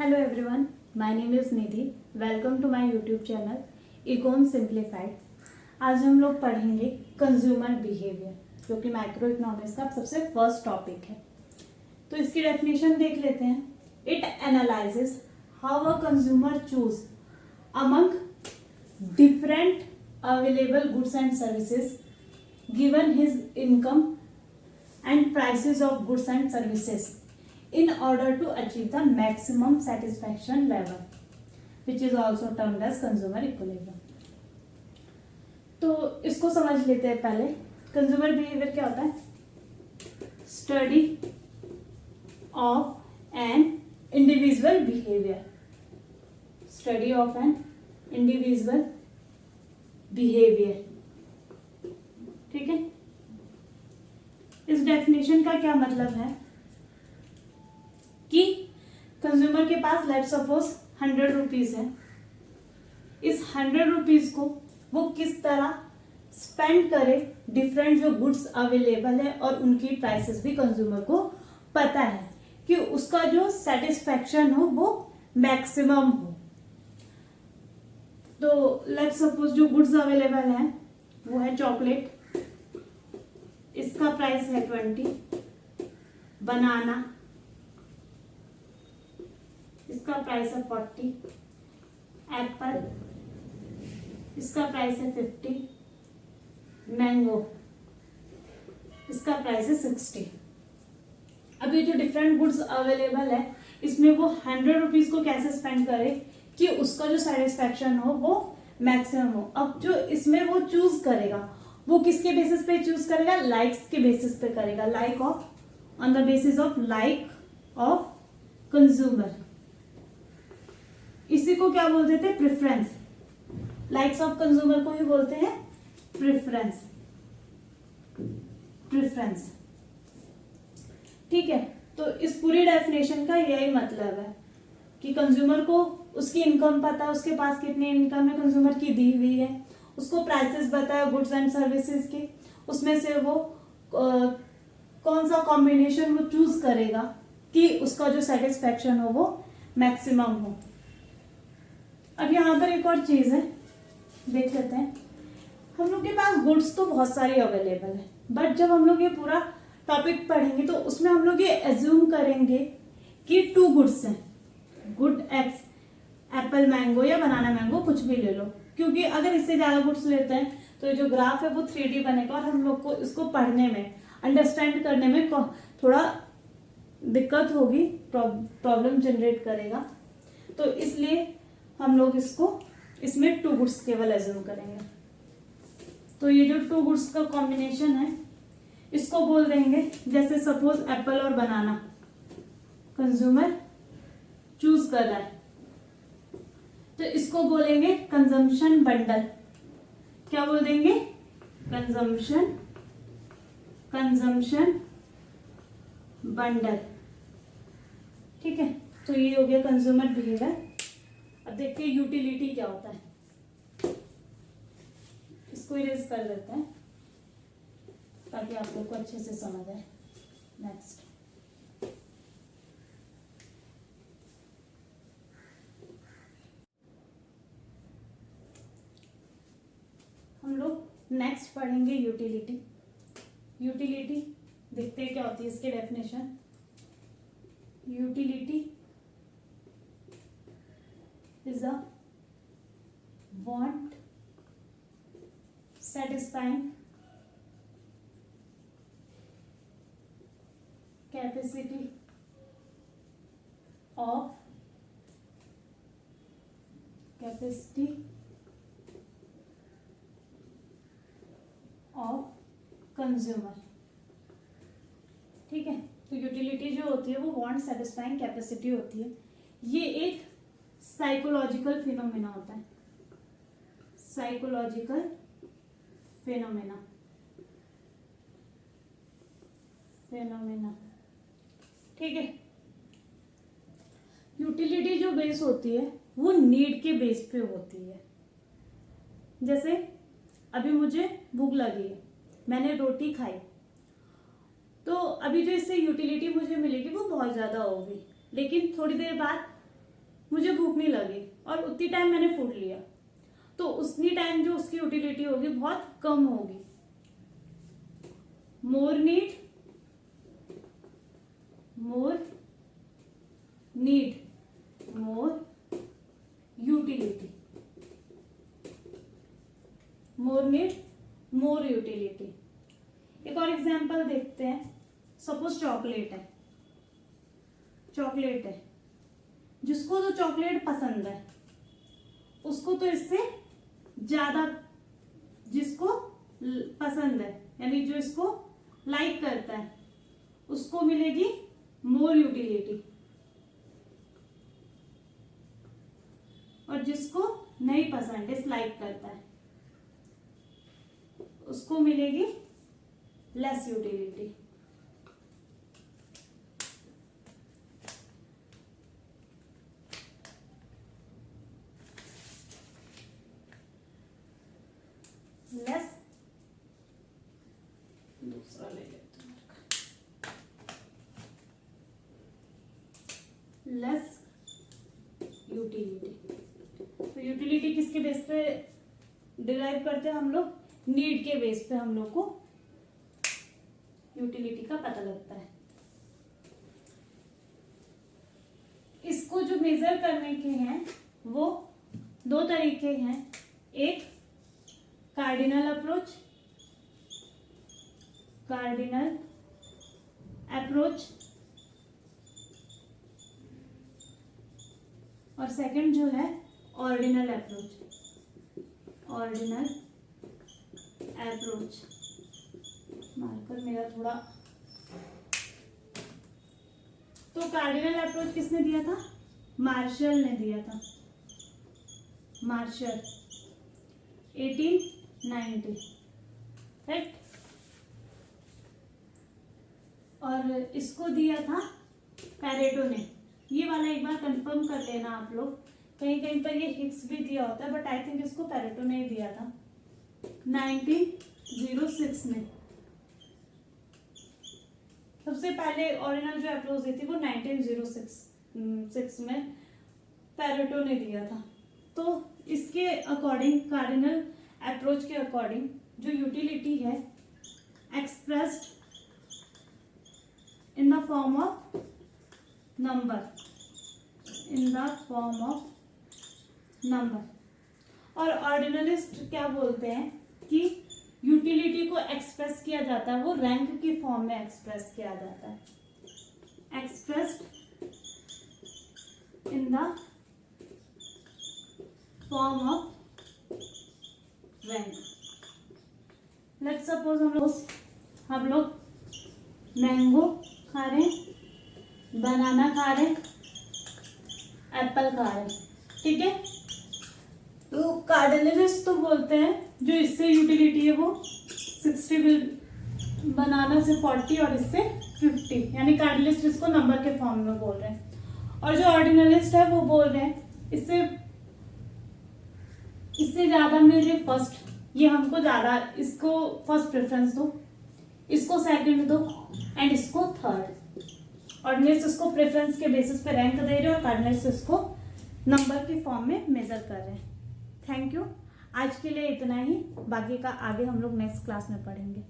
Hello everyone, my name is Nidhi. Welcome to my YouTube channel Econ Simplified. आज हम लोग पढ़ेंगे consumer behaviour, जो कि माइक्रो इकोनॉमिक्स का सबसे फर्स्ट टॉपिक है. तो इसकी डेफिनेशन देख लेते हैं. It analyses how a consumer choose among different available goods and services given his income and prices of goods and services in order to achieve the maximum satisfaction level, which is also termed as consumer equilibrium. तो इसको समझ लेते हैं पहले. Consumer behaviour क्या होता है? Study of an individual behaviour. Study of an individual behaviour. ठीक है. इस डेफिनेशन का क्या मतलब है कि कंज्यूमर के पास लेट सपोज 100 रुपीज है. इस 100 रुपीज को वो किस तरह स्पेंड करे. डिफरेंट जो गुड्स अवेलेबल है और उनकी प्राइसेस भी कंज्यूमर को पता है कि उसका जो सेटिस्फेक्शन हो वो मैक्सिमम हो. तो लेट सपोज जो गुड्स अवेलेबल है वो है चॉकलेट. इसका प्राइस है 20. बनाना, इसका प्राइस है 40. एप्पल, इसका प्राइस है 50. मैंगो, इसका प्राइस है 60. अब ये जो डिफरेंट गुड्स अवेलेबल है इसमें वो 100 रुपीज को कैसे स्पेंड करे कि उसका जो सेटिस्फेक्शन हो वो मैक्सिमम हो. अब जो इसमें वो चूज करेगा वो किसके बेसिस पे चूज करेगा? लाइक्स के बेसिस पे करेगा. Like of on the basis of like of consumer. इसी को क्या बोलते थे? प्रेफरेंस. लाइक्स ऑफ कंज्यूमर को ही बोलते हैं प्रेफरेंस. प्रेफरेंस. ठीक है. तो इस पूरी डेफिनेशन का यही मतलब है कि कंज्यूमर को उसकी इनकम पता है, उसके पास कितनी इनकम है कंज्यूमर की दी हुई है, उसको प्राइसेस बताया गुड्स एंड सर्विसेज के, उसमें से वो कौन सा कॉम्बिनेशन वो चूज करेगा कि उसका जो सेटिस्फेक्शन हो वो मैक्सिमम हो. अब यहाँ पर एक और चीज है, देख लेते हैं. हम लोग के पास गुड्स तो बहुत सारी अवेलेबल है, बट जब हम लोग ये पूरा टॉपिक पढ़ेंगे तो उसमें हम लोग ये एज्यूम करेंगे कि 2 गुड्स हैं. गुड एक्स, एप्पल मैंगो या बनाना मैंगो, कुछ भी ले लो. क्योंकि अगर इससे ज्यादा गुड्स लेते हैं तो जो ग्राफ है वो 3D बनेगा और हम लोग को इसको पढ़ने में, अंडरस्टैंड करने में थोड़ा दिक्कत होगी, प्रॉब्लम जनरेट करेगा. तो इसलिए हम लोग इसमें 2 गुड्स केवल एज्यूम करेंगे. तो ये जो 2 गुड्स का कॉम्बिनेशन है इसको बोल देंगे, जैसे सपोज एप्पल और बनाना कंज्यूमर चूज कर रहा है तो इसको बोलेंगे कंजम्पशन बंडल. क्या बोल देंगे? Consumption bundle. ठीक है. तो ये हो गया कंज्यूमर बिहेवियर. अब देखते हैं यूटिलिटी क्या होता है. इसको इरेज कर लेते हैं ताकि आप लोग को अच्छे से समझ आए. नेक्स्ट हम लोग नेक्स्ट पढ़ेंगे यूटिलिटी. यूटिलिटी देखते हैं क्या होती है इसकी definition. Utility is a want satisfying capacity of consumer. ठीक है. तो यूटिलिटी जो होती है वो वांट सेटिस्फाइंग कैपेसिटी होती है. ये एक साइकोलॉजिकल फिनोमेना होता है. Psychological phenomena. ठीक है. यूटिलिटी जो बेस होती है वो नीड के बेस पे होती है. जैसे अभी मुझे भूख लगी है, मैंने रोटी खाई, तो अभी जो इससे यूटिलिटी मुझे मिलेगी वो बहुत ज्यादा होगी. लेकिन थोड़ी देर बाद मुझे भूख नहीं लगी और उतनी टाइम मैंने फूड लिया, तो उतनी टाइम जो उसकी यूटिलिटी होगी बहुत कम होगी। मोर नीड मोर यूटिलिटी, मोर नीड मोर यूटिलिटी। एक और एग्जांपल देखते हैं। सपोज चॉकलेट है, जिसको तो चॉकलेट पसंद है उसको तो इससे ज्यादा, जिसको पसंद है यानी जो इसको लाइक करता है उसको मिलेगी मोर यूटिलिटी, और जिसको नहीं पसंद, डिसलाइक करता है, उसको मिलेगी लेस यूटिलिटी। लेस, दूसरा ले लेते हैं, लेस यूटिलिटी। तो यूटिलिटी किसके बेस पे डिराइव करते हैं हम लोग? नीड के बेस पे हम लोग को यूटिलिटी का पता लगता है। इसको जो मेजर करने के हैं वो दो तरीके हैं। एक कार्डिनल अप्रोच और सेकंड जो है ऑर्डिनल अप्रोच। मार्कर मेरा थोड़ा, तो कार्डिनल अप्रोच किसने दिया था? मार्शल ने दिया था, 1890, राइट। और इसको दिया था पैरेटो ने। ये वाला एक बार कंफर्म कर लेना आप लोग, कहीं कहीं पर ये हिग्स भी दिया होता है, बट आई थिंक इसको पैरेटो ने ही दिया था 1906 में। सबसे पहले ऑर्डिनल जो अप्रोच दी थी वो 1906 में पैरेटो ने दिया था। तो इसके अकॉर्डिंग, कार्डिनल अप्रोच के अकॉर्डिंग जो यूटिलिटी है expressed in the form of number, और ऑर्डिनलिस्ट क्या बोलते हैं कि यूटिलिटी को एक्सप्रेस किया जाता है, वो रैंक की फॉर्म में एक्सप्रेस किया जाता है, expressed in the form of rank. Let's suppose हम लोग मैंगो खा रहे हैं, बनाना खा रहे हैं, एप्पल खा रहे हैं, ठीक है। तो कार्डिनलिस्ट तो बोलते हैं जो इससे यूटिलिटी है वो 60 बनाना से 40 और इससे 50, यानी कार्डिनलिस्ट इसको नंबर के फॉर्म में बोल रहे हैं। और जो ऑर्डिनलिस्ट है वो बोल रहे हैं इससे ज्यादा मिल रही फर्स्ट, ये हमको ज्यादा, इसको फर्स्ट प्रेफरेंस दो, इसको सेकंड दो एंड इसको थर्ड। ऑर्डिनलिस्ट इसको प्रेफरेंस के बेसिस पे रैंक दे रहे हैं और कार्डिनलिस्ट इसको नंबर की फॉर्म में मेजर कर रहे हैं। Thank you. आज के लिए इतना ही, बाकी का आगे हम लोग नेक्स्ट क्लास में पढ़ेंगे।